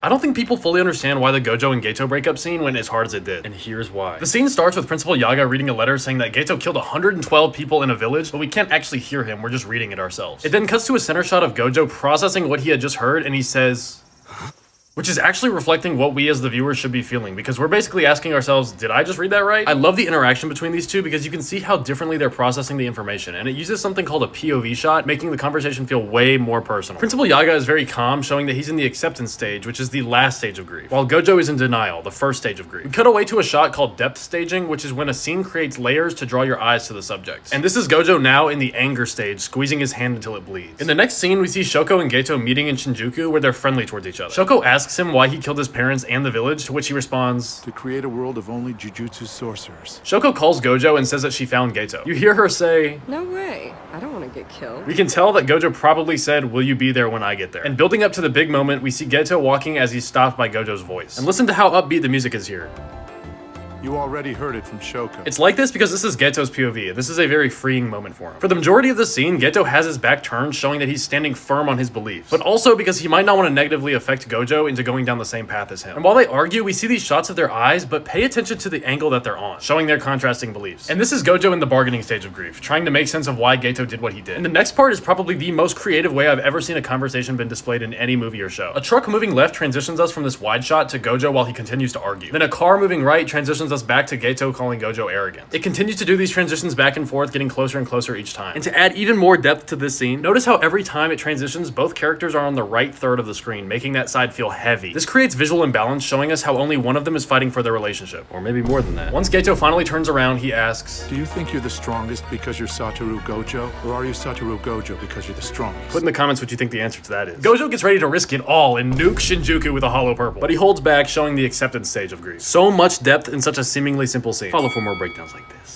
I don't think people fully understand why the Gojo and Geto breakup scene went as hard as it did, and here's why. The scene starts with Principal Yaga reading a letter saying that Geto killed 112 people in a village, but we can't actually hear him, we're just reading it ourselves. It then cuts to a center shot of Gojo processing what he had just heard, and he says, which is actually reflecting what we as the viewers should be feeling, because we're basically asking ourselves, did I just read that right? I love the interaction between these two because you can see how differently they're processing the information, and it uses something called a POV shot, making the conversation feel way more personal. Principal Yaga is very calm, showing that he's in the acceptance stage, which is the last stage of grief, while Gojo is in denial, the first stage of grief. We cut away to a shot called depth staging, which is when a scene creates layers to draw your eyes to the subject. And this is Gojo now in the anger stage, squeezing his hand until it bleeds. In the next scene, we see Shoko and Geto meeting in Shinjuku, where they're friendly towards each other. Shoko asks him why he killed his parents and the village, to which he responds, to create a world of only Jujutsu sorcerers. Shoko calls Gojo and says that she found Geto. You hear her say, no way, I don't want to get killed. We can tell that Gojo probably said, will you be there when I get there? And building up to the big moment, we see Geto walking as he's stopped by Gojo's voice. And listen to how upbeat the music is here. You already heard it from Shoko. It's like this because this is Geto's POV. This is a very freeing moment for him. For the majority of the scene, Geto has his back turned, showing that he's standing firm on his beliefs, but also because he might not want to negatively affect Gojo into going down the same path as him. And while they argue, we see these shots of their eyes, but pay attention to the angle that they're on, showing their contrasting beliefs. And this is Gojo in the bargaining stage of grief, trying to make sense of why Geto did what he did. And the next part is probably the most creative way I've ever seen a conversation been displayed in any movie or show. A truck moving left transitions us from this wide shot to Gojo while he continues to argue. Then a car moving right transitions us back to Geto calling Gojo arrogant. It continues to do these transitions back and forth, getting closer and closer each time. And to add even more depth to this scene, notice how every time it transitions, both characters are on the right third of the screen, making that side feel heavy. This creates visual imbalance, showing us how only one of them is fighting for their relationship, or maybe more than that. Once Geto finally turns around, he asks, do you think you're the strongest because you're Satoru Gojo, or are you Satoru Gojo because you're the strongest? Put in the comments what you think the answer to that is. Gojo gets ready to risk it all and nuke Shinjuku with a hollow purple, but he holds back, showing the acceptance stage of grief. So much depth in such a seemingly simple scene. Follow for more breakdowns like this.